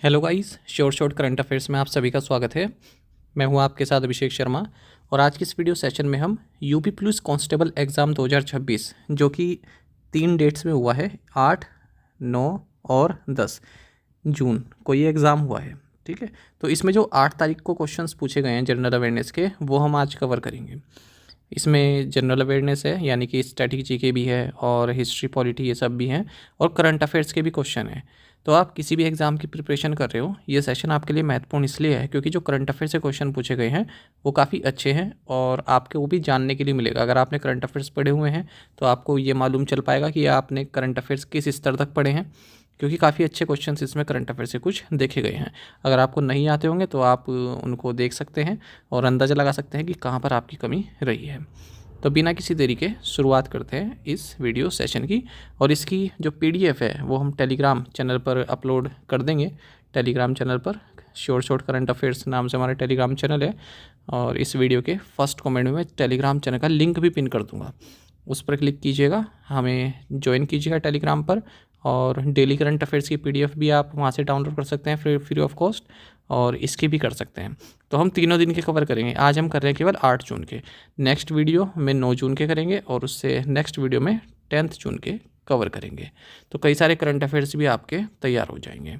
Hello guys, short current affairs में आप सभी का स्वागत है। मैं हूं आपके साथ अभिषेक शर्मा और आज की इस वीडियो सेशन में हम यूपी पुलिस कांस्टेबल एग्ज़ाम 2026 जो कि 3 डेट्स में हुआ है, 8, 9 और 10 जून को ये एग्ज़ाम हुआ है। ठीक है, तो इसमें जो 8 तारीख को क्वेश्चंस पूछे गए हैं जनरल अवेयरनेस के, वो हम आज कवर करेंगे। इसमें जनरल अवेयरनेस है, यानी कि स्टैटिक जीके भी है और हिस्ट्री पॉलिटी ये सब भी हैं और करंट अफेयर्स के भी क्वेश्चन हैं। तो आप किसी भी एग्ज़ाम की प्रिपरेशन कर रहे हो, ये सेशन आपके लिए महत्वपूर्ण इसलिए है क्योंकि जो करंट अफेयर से क्वेश्चन पूछे गए हैं वो काफ़ी अच्छे हैं और आपको वो भी जानने के लिए मिलेगा। अगर आपने करंट अफेयर्स पढ़े हुए हैं तो आपको ये मालूम चल पाएगा कि आपने करंट अफेयर्स किस स्तर तक पढ़े हैं, क्योंकि काफ़ी अच्छे क्वेश्चन इसमें करंट अफेयर से कुछ देखे गए हैं। अगर आपको नहीं आते होंगे तो आप उनको देख सकते हैं और अंदाज़ा लगा सकते हैं कि कहाँ पर आपकी कमी रही है। तो बिना किसी देरी के शुरुआत करते हैं इस वीडियो सेशन की। और इसकी जो पीडीएफ है वो हम टेलीग्राम चैनल पर अपलोड कर देंगे। टेलीग्राम चैनल पर शॉर्ट करंट अफेयर्स नाम से हमारा टेलीग्राम चैनल है और इस वीडियो के फर्स्ट कमेंट में मैं टेलीग्राम चैनल का लिंक भी पिन कर दूंगा, उस पर क्लिक कीजिएगा, हमें ज्वाइन कीजिएगा टेलीग्राम पर। और डेली करंट अफेयर्स की पीडीएफ भी आप वहाँ से डाउनलोड कर सकते हैं फ्री ऑफ कॉस्ट, और इसकी भी कर सकते हैं। तो हम तीनों दिन के कवर करेंगे। आज हम कर रहे हैं केवल 8 जून के, नेक्स्ट वीडियो में 9 जून के करेंगे और उससे नेक्स्ट वीडियो में 10 जून के कवर करेंगे। तो कई सारे करंट अफेयर्स भी आपके तैयार हो जाएंगे।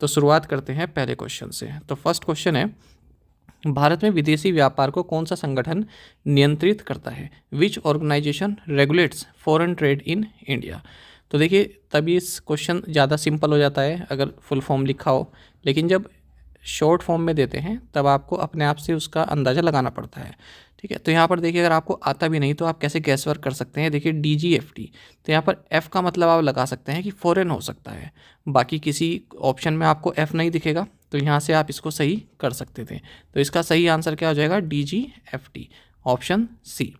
तो शुरुआत करते हैं पहले क्वेश्चन से। तो फर्स्ट क्वेश्चन है, भारत में विदेशी व्यापार को कौन सा संगठन नियंत्रित करता है? Which organisation regulates foreign trade in India? तो देखिए, तभी इस क्वेश्चन ज़्यादा सिंपल हो जाता है अगर फुल फॉर्म लिखा हो, लेकिन जब शॉर्ट फॉर्म में देते हैं तब आपको अपने आप से उसका अंदाज़ा लगाना पड़ता है। ठीक है, तो यहाँ पर देखिए, अगर आपको आता भी नहीं तो आप कैसे गैस वर्क कर सकते हैं। देखिए DGFT, तो यहाँ पर F का मतलब आप लगा सकते हैं कि फॉरेन हो सकता है, बाकी किसी ऑप्शन में आपको F नहीं दिखेगा, तो यहाँ से आप इसको सही कर सकते थे। तो इसका सही आंसर क्या हो जाएगा? DGFT, option C.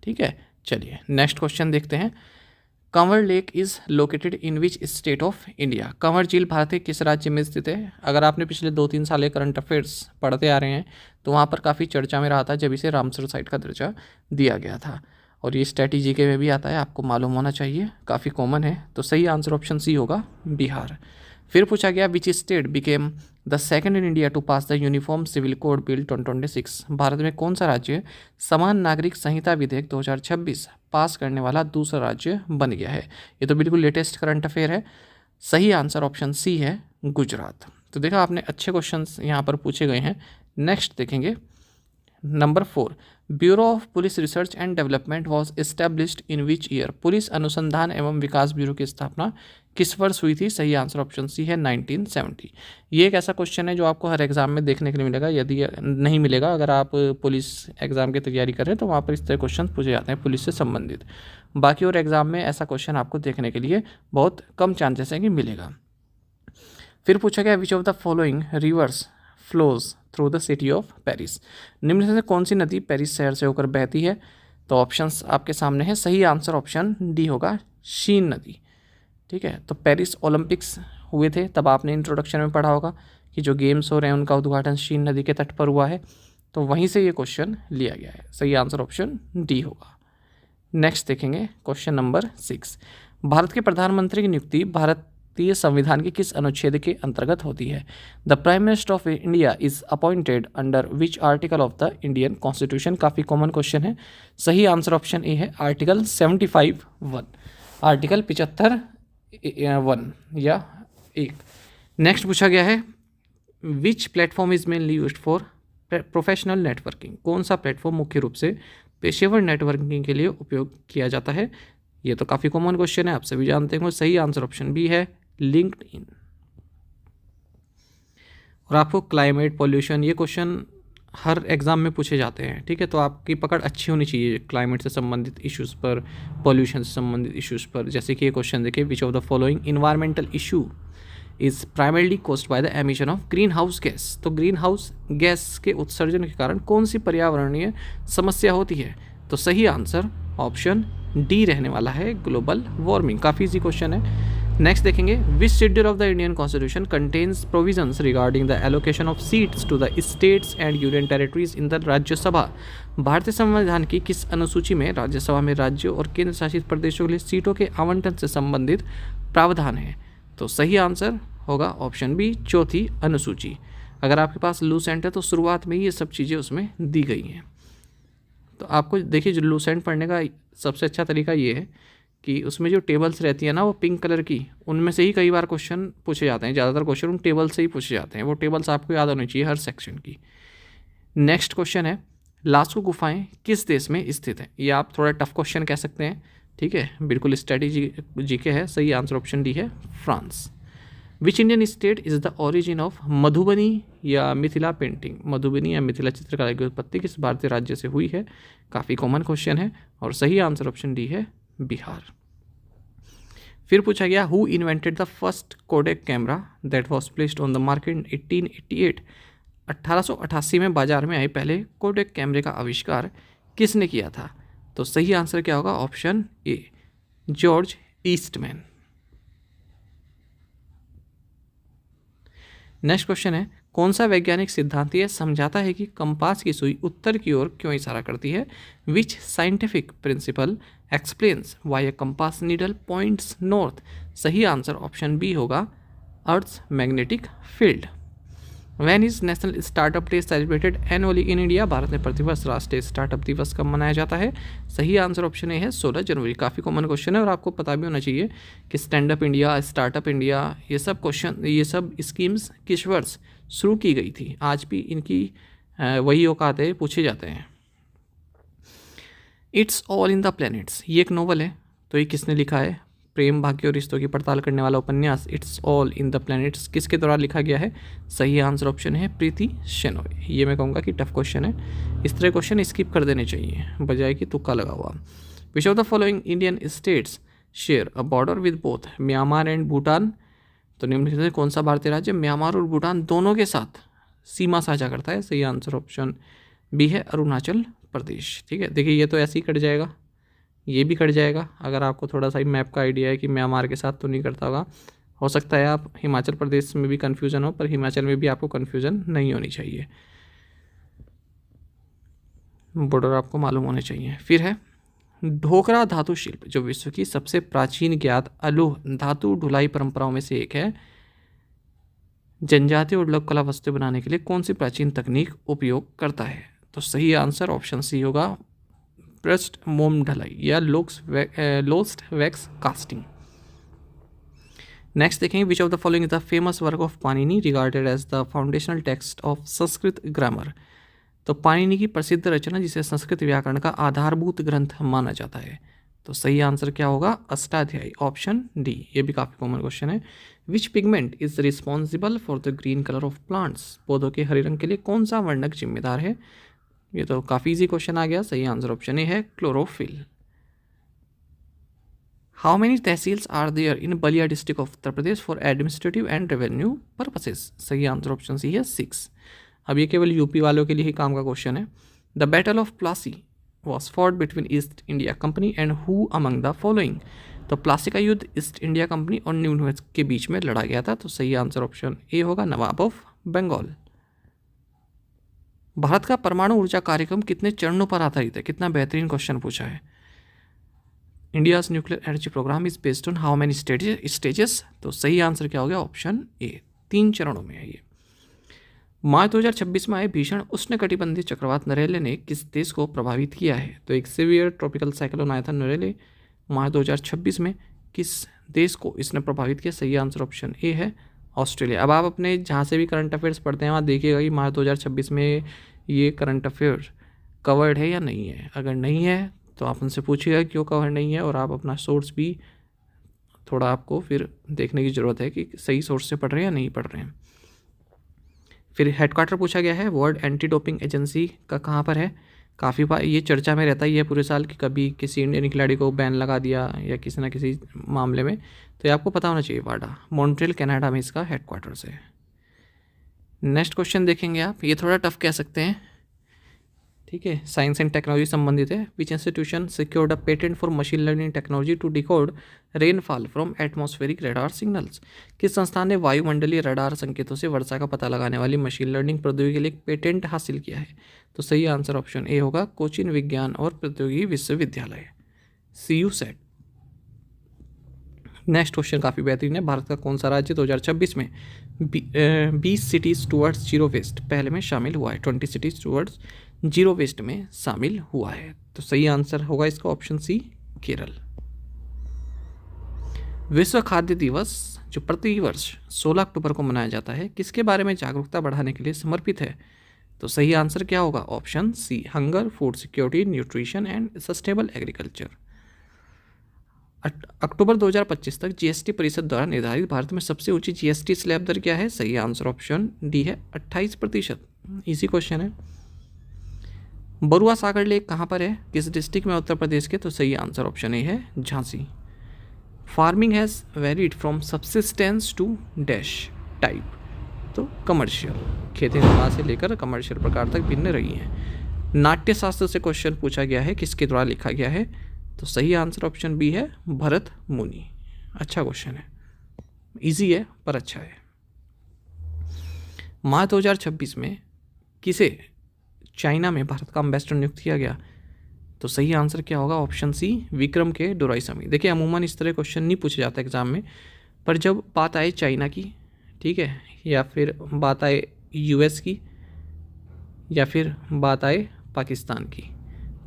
ठीक है, चलिए नेक्स्ट क्वेश्चन देखते हैं। Kanwar lake is located in which state of India? Kanwar झील भारत के किस राज्य में स्थित है? अगर आपने पिछले 2-3 साल करंट अफेयर्स पढ़ते आ रहे हैं तो वहाँ पर काफ़ी चर्चा में रहा था जब इसे रामसर साइट का दर्जा दिया गया था। और ये स्ट्रेटेजी के में भी आता है, आपको मालूम होना चाहिए, काफ़ी कॉमन है। तो सही आंसर ऑप्शन सी होगा, बिहार। फिर पूछा गया, which state became the second in India to pass the uniform civil code bill 2026? Bharat में कौन सा राज्य समान नागरिक संहिता विधेयक 2026 पास करने वाला दूसरा राज्य बन गया है? ये तो बिल्कुल लेटेस्ट करंट अफेयर है। सही आंसर ऑप्शन सी है, गुजरात। तो देखा आपने, अच्छे क्वेश्चंस यहाँ पर पूछे गए हैं। नेक्स्ट देखेंगे, number 4, bureau of police research and development was established in which year? Police अनुसंधान एवं विकास ब्यूरो की स्थापना किस वर्ष हुई थी? सही आंसर ऑप्शन सी है, 1970। ये एक ऐसा क्वेश्चन है जो आपको हर एग्जाम में देखने के लिए मिलेगा, यदि नहीं मिलेगा अगर आप पुलिस एग्जाम की तैयारी कर रहे हैं तो वहाँ पर इस तरह क्वेश्चन पूछे जाते हैं पुलिस से संबंधित। बाकी और एग्जाम में ऐसा क्वेश्चन आपको देखने के लिए बहुत कम चांसेस हैं कि मिलेगा। फिर पूछा गया, विच of the following rivers flows through the city of Paris? निम्न से कौन सी नदी पेरिस शहर से होकर बहती है? तो ऑप्शंस आपके सामने है। सही आंसर ऑप्शन डी होगा, शीन नदी। ठीक है, तो पेरिस ओलंपिक्स हुए थे तब आपने इंट्रोडक्शन में पढ़ा होगा कि जो गेम्स हो रहे हैं उनका उद्घाटन शीन नदी के तट पर हुआ है, तो वहीं से ये क्वेश्चन लिया गया है। सही आंसर ऑप्शन डी होगा। नेक्स्ट देखेंगे क्वेश्चन नंबर 6, भारत के प्रधानमंत्री की नियुक्ति भारतीय संविधान के किस अनुच्छेद के अंतर्गत होती है? The prime minister of India is appointed under which article of the Indian constitution? काफ़ी कॉमन क्वेश्चन है। सही आंसर ऑप्शन ए है, आर्टिकल 75(1), आर्टिकल 75(1) या 1। नेक्स्ट पूछा गया है, which platform is mainly used for professional networking? कौन सा प्लेटफॉर्म मुख्य रूप से पेशेवर नेटवर्किंग के लिए उपयोग किया जाता है? ये तो काफ़ी कॉमन क्वेश्चन है, आप सभी जानते हैं। सही आंसर ऑप्शन बी है, लिंक्डइन। और आपको क्लाइमेट, पॉल्यूशन, ये क्वेश्चन हर एग्जाम में पूछे जाते हैं। ठीक है, तो आपकी पकड़ अच्छी होनी चाहिए क्लाइमेट से संबंधित इश्यूज़ पर, पॉल्यूशन से संबंधित इश्यूज़ पर। जैसे कि ये क्वेश्चन देखिए, विच of the following environmental issue is primarily caused by the emission of green house gas? तो ग्रीन हाउस गैस के उत्सर्जन के कारण कौन सी पर्यावरणीय समस्या होती है? तो सही आंसर ऑप्शन डी रहने वाला है, ग्लोबल वार्मिंग। काफ़ी इजी क्वेश्चन है। नेक्स्ट देखेंगे, विच schedule of the Indian constitution contains provisions regarding the allocation of seats to the states and union territories in the Rajya Sabha? भारतीय संविधान की किस अनुसूची में राज्यसभा में राज्यों और केंद्र शासित प्रदेशों के लिए सीटों के आवंटन से संबंधित प्रावधान है? तो सही आंसर होगा ऑप्शन बी चौथी अनुसूची। अगर आपके पास लूसेंट है तो शुरुआत में ही ये सब चीज़ें उसमें दी गई हैं। तो आपको देखिए जो लूसेंट पढ़ने का सबसे अच्छा तरीका ये है कि उसमें जो टेबल्स रहती है ना वो पिंक कलर की, उनमें से ही कई बार क्वेश्चन पूछे जाते हैं। ज़्यादातर क्वेश्चन उन टेबल से ही पूछे जाते हैं। वो टेबल्स आपको याद होनी चाहिए हर सेक्शन की। नेक्स्ट क्वेश्चन है लासू गुफाएं किस देश में स्थित हैं। ये आप थोड़ा टफ क्वेश्चन कह सकते हैं, ठीक है, बिल्कुल स्ट्रेटेजी जीके है। सही आंसर ऑप्शन डी है France. Which Indian state is the origin of Madhubani या मिथिला पेंटिंग। मधुबनी या मिथिला चित्रकला की उत्पत्ति किस भारतीय राज्य से हुई है। काफ़ी कॉमन क्वेश्चन है और सही आंसर ऑप्शन डी है बिहार। फिर पूछा गया who invented the first Kodak camera that was placed on the market in 1888। 1888 में बाजार में आए पहले कोडेक कैमरे का आविष्कार किसने किया था। तो सही आंसर क्या होगा option A George Eastman. Next question है कौन सा वैज्ञानिक सिद्धांत यह समझाता है कि कंपास की सुई उत्तर की ओर क्यों इशारा करती है। Which scientific principle explains why a compass needle points north. सही आंसर ऑप्शन बी होगा earth's magnetic field. When is national startup day celebrated annually in India. Bharat में प्रतिवर्ष राष्ट्रीय स्टार्टअप दिवस कब मनाया जाता है। सही आंसर ऑप्शन ए है 16 जनवरी। काफ़ी कॉमन क्वेश्चन है और आपको पता भी होना चाहिए कि stand up India, startup India, ये सब क्वेश्चन, ये सब स्कीम्स किस वर्ष शुरू की गई थी। आज भी इनकी वही औकात है, पूछे जाते हैं। It's all in the planets ये एक नॉवल है, तो ये किसने लिखा है। प्रेम, भाग्य और रिश्तों की पड़ताल करने वाला उपन्यास it's all in the planets किसके द्वारा लिखा गया है। सही आंसर ऑप्शन है प्रीति शेनॉय। ये मैं कहूँगा कि टफ क्वेश्चन है, इस तरह क्वेश्चन स्किप कर देने चाहिए बजाय कि तुक्का लगा हुआ। विच of the following Indian states share a border with both Myanmar and Bhutan. तो निम्नलिखित में कौन सा भारतीय राज्य म्यांमार और भूटान दोनों के साथ सीमा साझा करता है। सही आंसर ऑप्शन बी है अरुणाचल प्रदेश। ठीक है, देखिए ये तो ऐसे ही कट जाएगा, ये भी कट जाएगा। अगर आपको थोड़ा सा मैप का आइडिया है कि म्यांमार के साथ तो नहीं करता होगा, हो सकता है आप हिमाचल प्रदेश में भी कन्फ्यूज़न हो, पर हिमाचल में भी आपको कन्फ्यूज़न नहीं होनी चाहिए, बॉर्डर आपको मालूम होने चाहिए। फिर है ढोकरा धातु शिल्प जो विश्व की सबसे प्राचीन ज्ञात अलोह धातु ढुलाई परंपराओं में से एक है। जनजातीय और लोक कला वस्तु बनाने के लिए कौन सी प्राचीन तकनीक उपयोग करता है। तो सही आंसर ऑप्शन सी होगा ब्रस्ट मोम ढलाई या लोस्ट वैक्स कास्टिंग। नेक्स्ट देखेंगे which of the following is the famous work of Panini regarded as the foundational text of Sanskrit grammar. तो पाणिनि की प्रसिद्ध रचना जिसे संस्कृत व्याकरण का आधारभूत ग्रंथ माना जाता है। तो सही आंसर क्या होगा अष्टाध्यायी ऑप्शन डी। ये भी काफ़ी कॉमन क्वेश्चन है। Which pigment is responsible for the green colour of plants. पौधों के हरे रंग के लिए कौन सा वर्णक जिम्मेदार है। ये तो काफ़ी इजी क्वेश्चन आ गया। सही आंसर ऑप्शन ए है chlorophyll. How many tehsils are there in Ballia district of Uttar Pradesh for administrative and revenue purposes. सही आंसर ऑप्शन सी है 6। अब ये केवल यूपी वालों के लिए ही काम का क्वेश्चन है। The battle of Plassey was fought between east India company and who among the following. तो प्लासी का युद्ध ईस्ट इंडिया कंपनी और न्यू इंडिया के बीच में लड़ा गया था। तो सही आंसर ऑप्शन ए होगा नवाब ऑफ बंगाल। भारत का परमाणु ऊर्जा कार्यक्रम कितने चरणों पर आधारित है। कितना बेहतरीन क्वेश्चन पूछा है। India's nuclear energy programme is based on how many stages. तो सही आंसर क्या हो गया ऑप्शन ए 3 चरणों में है ये। मार्च 2026 में आए भीषण उष्णकटिबंधीय चक्रवात नरेले ने किस देश को प्रभावित किया है। तो एक सीवियर ट्रॉपिकल साइक्लोन आया था नरेले मार्च 2026 में, किस देश को इसने प्रभावित किया। सही आंसर ऑप्शन ए है ऑस्ट्रेलिया। अब आप अपने जहाँ से भी करंट अफेयर्स पढ़ते हैं वहाँ देखिएगा कि मार्च 2026 में ये करंट अफेयर कवर्ड है या नहीं है। अगर नहीं है तो आप उनसे पूछिएगा क्यों कवर नहीं है, और आप अपना सोर्स भी थोड़ा आपको फिर देखने की ज़रूरत है कि सही सोर्स से पढ़ रहे हैं या नहीं पढ़ रहे हैं। फिर हेडक्वार्टर पूछा गया है वर्ल्ड एंटी डोपिंग एजेंसी का कहाँ पर है। काफ़ी बार ये चर्चा में रहता ही है पूरे साल कि कभी किसी इंडियन खिलाड़ी को बैन लगा दिया या किसी ना किसी मामले में, तो ये आपको पता होना चाहिए। वाडा मॉन्ट्रियल कनाडा में इसका हेडक्वार्टर्स है। नेक्स्ट क्वेश्चन देखेंगे आप, ये थोड़ा टफ कह सकते हैं, ठीक है, साइंस एंड टेक्नोलॉजी संबंधित है। Which institution secured a patent for machine learning technology to decode rainfall from atmospheric radar signals. किस संस्थान ने वायुमंडलीय रडार संकेतों से वर्षा का पता लगाने वाली मशीन लर्निंग प्रौद्योगिकी के लिए एक पेटेंट हासिल किया है। तो सही आंसर ऑप्शन ए होगा कोचीन विज्ञान और प्रौद्योगिकी विश्वविद्यालय CUSET। नेक्स्ट क्वेश्चन काफ़ी बेहतरीन है। भारत का कौन सा राज्य 2026 में 20 सिटीज़ टूवर्ड्स जीरो वेस्ट पहले में शामिल हुआ है? 20 सिटीज़ टूवर्ड्स जीरो वेस्ट में शामिल हुआ है। तो सही आंसर होगा इसका ऑप्शन सी, केरल। विश्व खाद्य दिवस जो प्रतिवर्ष 16 अक्टूबर को मनाया जाता है, किसके बारे में जागरूकता बढ़ाने के लिए समर्पित है? तो सही आंसर क्या होगा? Option C, hunger, food security, nutrition and sustainable agriculture. अक्टूबर 2025 तक जीएसटी परिषद द्वारा निर्धारित भारत में सबसे ऊंची जीएसटी स्लैब दर क्या है? सही आंसर ऑप्शन डी है, 28%। इजी क्वेश्चन है। बरुआ सागर लेक कहाँ पर है? किस डिस्ट्रिक्ट में उत्तर प्रदेश के? तो सही आंसर ऑप्शन ए है, Jhansi. Farming has varied from subsistence to dash type, तो कमर्शियल। खेती निर्माण से लेकर कमर्शियल प्रकार तक भिन्न रही हैं। नाट्य शास्त्र से क्वेश्चन पूछा गया है, किसके द्वारा लिखा गया है? तो सही आंसर ऑप्शन बी है, भरत मुनि। अच्छा क्वेश्चन है, इजी है पर अच्छा है। मार्च 2026 में किसे चाइना में भारत का एम्बेसडर नियुक्त किया गया? तो सही आंसर क्या होगा? ऑप्शन सी, विक्रम के डोराईस्वामी। देखिए अमूमन इस तरह क्वेश्चन नहीं पूछे जाते एग्जाम में, पर जब बात आए चाइना की, ठीक है, या फिर बात आए यूएस की, या फिर बात आए पाकिस्तान की,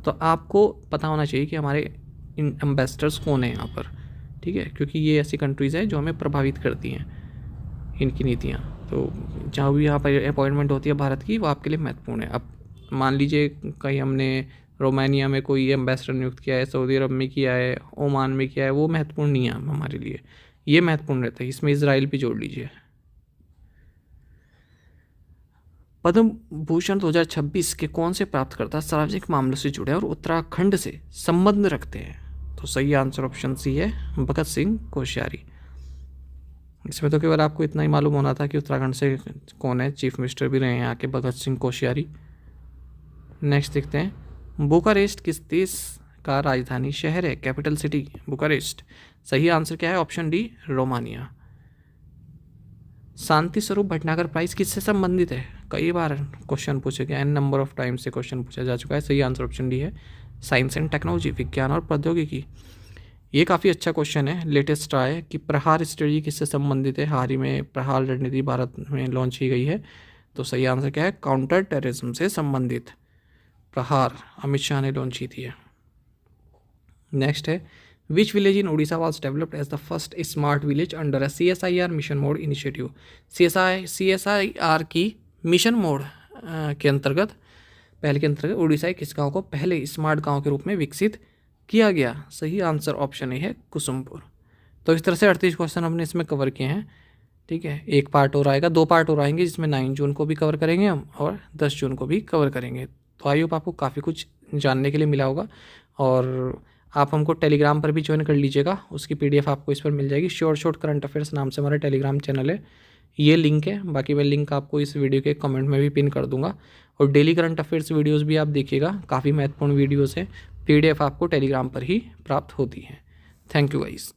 तो आपको पता होना चाहिए कि हमारे इन एम्बेसडर्स कौन है यहाँ पर, ठीक है, क्योंकि ये ऐसी कंट्रीज़ हैं जो हमें प्रभावित करती हैं इनकी नीतियाँ। तो जहाँ भी यहाँ पर अपॉइंटमेंट होती है भारत की, वो आपके लिए महत्वपूर्ण है। अब मान लीजिए कहीं हमने रोमानिया में कोई एम्बेसडर नियुक्त किया है, सऊदी अरब में किया है, ओमान में किया है, वो महत्वपूर्ण नहीं है हमारे लिए, ये महत्वपूर्ण रहता है। इसमें इजराइल भी जोड़ लीजिए। पद्म भूषण 2026 के कौन से प्राप्तकर्ता सार्वजनिक मामलों से जुड़े और उत्तराखंड से संबंध रखते हैं? तो सही आंसर ऑप्शन सी है, भगत सिंह कोश्यारी। इसमें तो केवल आपको इतना ही मालूम होना था कि उत्तराखंड से कौन है, चीफ मिनिस्टर भी रहे हैं यहाँ के, भगत सिंह कोश्यारी। नेक्स्ट देखते हैं, बुकारेस्ट किस देश का राजधानी शहर है? Capital city Bucharest. सही आंसर क्या है? Option D, Romania. Shanti Swarup Bhatnagar prize किससे संबंधित है? कई बार क्वेश्चन पूछे गए, एन नंबर ऑफ टाइम से क्वेश्चन पूछा जा चुका है। सही आंसर ऑप्शन डी है, साइंस एंड टेक्नोलॉजी, विज्ञान और प्रौद्योगिकी। ये काफ़ी अच्छा क्वेश्चन है, लेटेस्ट रहा है कि प्रहार स्ट्रेटजी किससे संबंधित है? हाल ही में प्रहार रणनीति भारत में लॉन्च की गई है। तो सही आंसर क्या है? काउंटर टेररिज्म से संबंधित प्रहार अमित शाह ने लॉन्च की थी। नेक्स्ट है, which village in Orissa was developed as the first smart village under a CSIR mission mode initiative? CSIR की मिशन मोड के अंतर्गत, पहल के अंतर्गत उड़ीसा किस गांव को पहले स्मार्ट गांव के रूप में विकसित किया गया? सही आंसर ऑप्शन ए है, कुसुमपुर। तो इस तरह से 38 क्वेश्चन हमने इसमें कवर किए हैं, ठीक है। एक पार्ट और आएगा, 2 पार्ट और आएंगे, जिसमें 9 जून को भी कवर करेंगे हम और 10 जून को भी कवर करेंगे। तो आई होप आपको काफ़ी कुछ जानने के लिए मिला होगा, और आप हमको टेलीग्राम पर भी ज्वाइन कर लीजिएगा, उसकी PDF आपको इस पर मिल जाएगी। शॉर्ट करंट अफेयर्स नाम से हमारा टेलीग्राम चैनल है, ये लिंक है। बाकी मैं लिंक आपको इस वीडियो के कमेंट में भी पिन कर दूंगा। और डेली करंट अफेयर्स वीडियोस भी आप देखिएगा, काफ़ी महत्वपूर्ण वीडियोस हैं। PDF आपको टेलीग्राम पर ही प्राप्त होती है। Thank you guys.